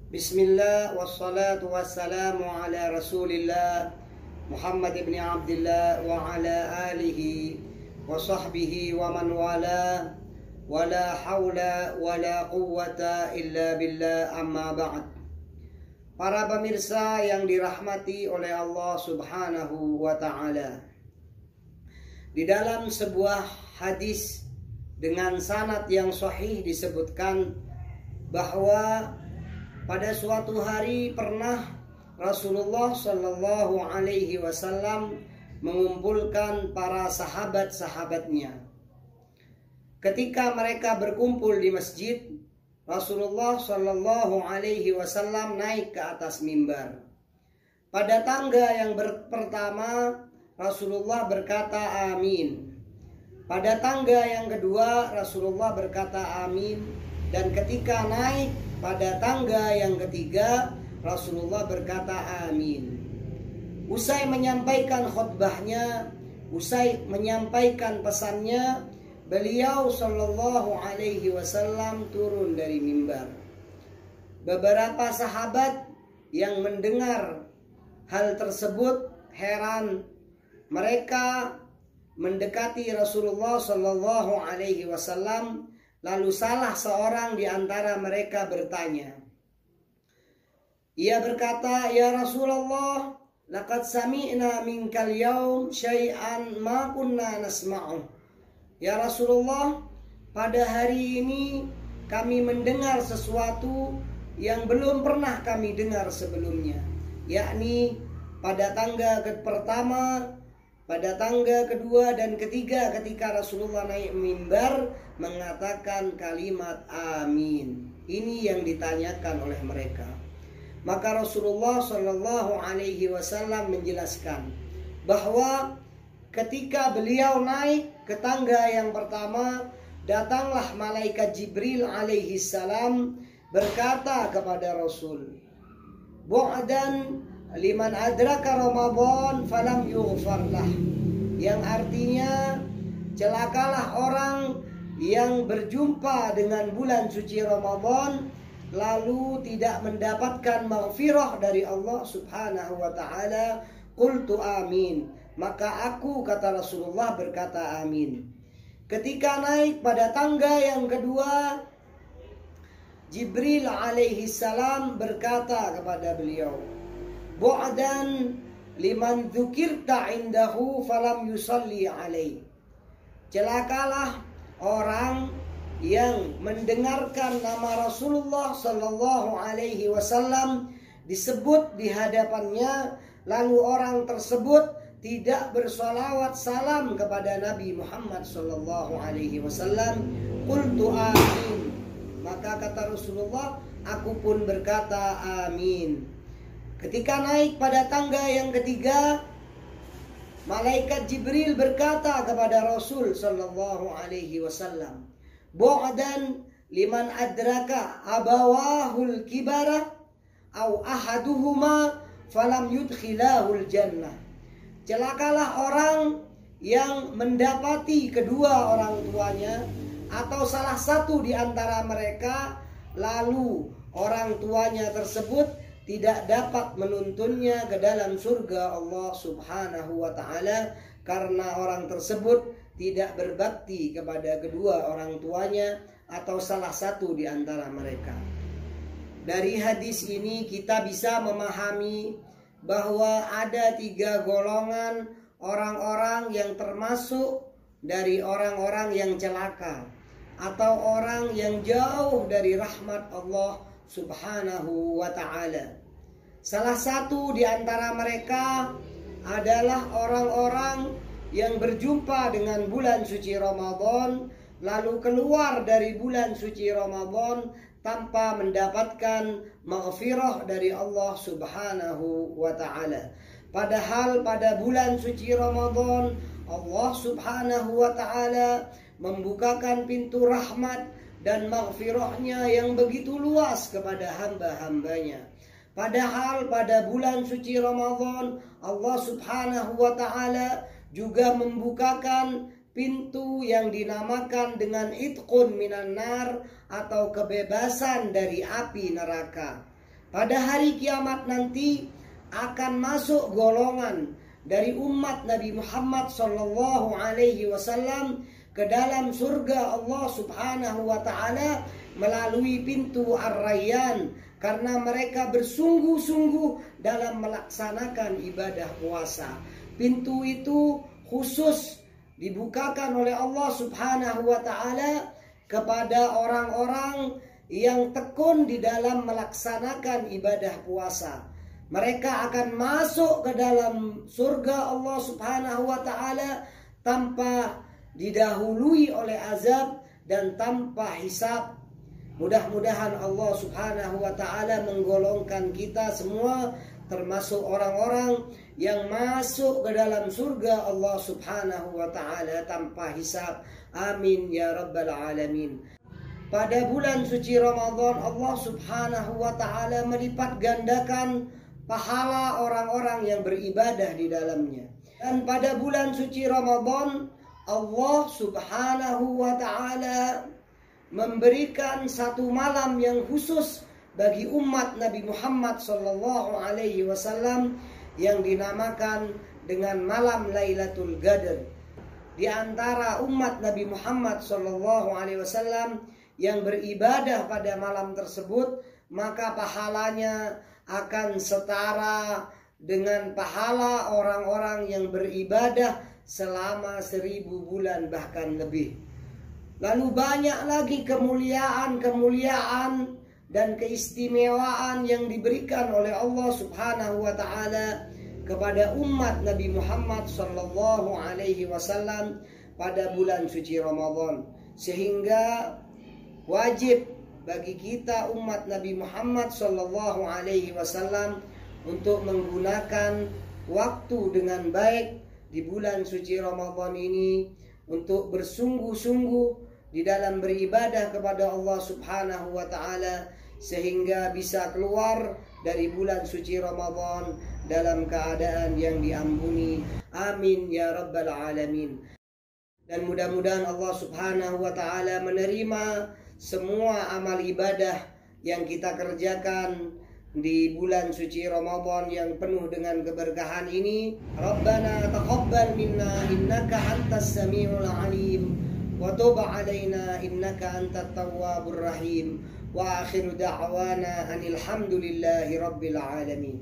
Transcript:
Bismillah wassalatu wassalamu ala rasulillah Muhammad ibn Abdullah wa ala alihi wa sahbihi wa man wala wa la hawla wa la quwwata illa billah, amma ba'd. Para pemirsa yang dirahmati oleh Allah subhanahu wa ta'ala, di dalam sebuah hadis dengan sanad yang sahih disebutkan bahwa pada suatu hari pernah Rasulullah Shallallahu Alaihi Wasallam mengumpulkan para sahabat-sahabatnya. Ketika mereka berkumpul di masjid, Rasulullah Shallallahu Alaihi Wasallam naik ke atas mimbar. Pada tangga yang pertama, Rasulullah berkata amin. Pada tangga yang kedua, Rasulullah berkata amin. Dan ketika naik pada tangga yang ketiga, Rasulullah berkata amin. Usai menyampaikan khutbahnya, usai menyampaikan pesannya, beliau Shallallahu Alaihi Wasallam turun dari mimbar. Beberapa sahabat yang mendengar hal tersebut heran. Mereka mendekati Rasulullah Shallallahu Alaihi Wasallam. Lalu salah seorang di antara mereka bertanya. Ia berkata, "Ya Rasulullah, laqad sami'na minkal yaum syai'an ma kunna nasma'u." Ya Rasulullah, pada hari ini kami mendengar sesuatu yang belum pernah kami dengar sebelumnya. Yakni pada tangga pertama, pada tangga kedua dan ketiga ketika Rasulullah naik mimbar mengatakan kalimat amin. Ini yang ditanyakan oleh mereka. Maka Rasulullah Shallallahu Alaihi Wasallam menjelaskan bahwa ketika beliau naik ke tangga yang pertama, datanglah malaikat Jibril alaihi salam berkata kepada Rasul, "Bu'dan liman adraka Ramadan falam yughfar lah." Yang artinya, celakalah orang yang berjumpa dengan bulan suci Ramadan lalu tidak mendapatkan maghfirah dari Allah subhanahu wa ta'ala. Qultu amin. Maka aku, kata Rasulullah, berkata amin. Ketika naik pada tangga yang kedua, Jibril alaihi salam berkata kepada beliau, "Bu'dan liman dzukirta indahu falam yusalli alaih." Celakalah orang yang mendengarkan nama Rasulullah Sallallahu Alaihi Wasallam disebut di hadapannya, lalu orang tersebut tidak bersolawat salam kepada Nabi Muhammad Sallallahu Alaihi Wasallam. Qultu amin. Maka kata Rasulullah, aku pun berkata amin. Ketika naik pada tangga yang ketiga, malaikat Jibril berkata kepada Rasul Sallallahu Alaihi Wasallam, "Bu'dan liman adraka abawahul kibara au ahaduhuma falam yudkhilahul jannah." Celakalah orang yang mendapati kedua orang tuanya atau salah satu di antara mereka, lalu orang tuanya tersebut tidak dapat menuntunnya ke dalam surga Allah subhanahu wa ta'ala karena orang tersebut tidak berbakti kepada kedua orang tuanya atau salah satu di antara mereka. Dari hadis ini kita bisa memahami bahwa ada 3 golongan orang-orang yang termasuk dari orang-orang yang celaka atau orang yang jauh dari rahmat Allah subhanahu wa ta'ala. Salah satu di antara mereka adalah orang-orang yang berjumpa dengan bulan suci Ramadan lalu keluar dari bulan suci Ramadan tanpa mendapatkan maghfirah dari Allah subhanahu wa ta'ala. Padahal pada bulan suci Ramadan Allah subhanahu wa ta'ala membukakan pintu rahmat dan maghfirahnya yang begitu luas kepada hamba-hambanya. Padahal pada bulan suci Ramadan Allah subhanahu wa ta'ala juga membukakan pintu yang dinamakan dengan itqun minan nar atau kebebasan dari api neraka. Pada hari kiamat nanti akan masuk golongan dari umat Nabi Muhammad sallallahu alaihi wasallam ke dalam surga Allah Subhanahu wa taala melalui pintu Ar-Rayyan, karena mereka bersungguh-sungguh dalam melaksanakan ibadah puasa. Pintu itu khusus dibukakan oleh Allah Subhanahu wa taala kepada orang-orang yang tekun di dalam melaksanakan ibadah puasa. Mereka akan masuk ke dalam surga Allah Subhanahu wa taala tanpa didahului oleh azab dan tanpa hisab. Mudah-mudahan Allah Subhanahu wa taala menggolongkan kita semua termasuk orang-orang yang masuk ke dalam surga Allah Subhanahu wa taala tanpa hisab. Amin ya rabbal alamin. Pada bulan suci Ramadan, Allah Subhanahu wa taala melipat gandakan pahala orang-orang yang beribadah di dalamnya. Dan pada bulan suci Ramadan, Allah Subhanahu wa taala memberikan satu malam yang khusus bagi umat Nabi Muhammad sallallahu alaihi wasallam yang dinamakan dengan malam Lailatul Qadar. Di antara umat Nabi Muhammad sallallahu alaihi wasallam yang beribadah pada malam tersebut, maka pahalanya akan setara dengan pahala orang-orang yang beribadah selama 1000 bulan bahkan lebih. Lalu banyak lagi kemuliaan dan keistimewaan yang diberikan oleh Allah Subhanahu wa taala kepada umat Nabi Muhammad sallallahu alaihi wasallam pada bulan suci Ramadan, sehingga wajib bagi kita umat Nabi Muhammad sallallahu alaihi wasallam untuk menggunakan waktu dengan baik di bulan suci Ramadan ini untuk bersungguh-sungguh di dalam beribadah kepada Allah Subhanahu wa taala, sehingga bisa keluar dari bulan suci Ramadan dalam keadaan yang diampuni. Amin ya rabbal alamin. Dan mudah-mudahan Allah Subhanahu wa taala menerima semua amal ibadah yang kita kerjakan di bulan suci Ramadan yang penuh dengan keberkahan ini. Rabbana taqabbal minna innaka antas samiul alim wa tub alaina innaka antat tawwabur rahim. Wa akhiru da'wana anil hamdulillahi rabbil alamin.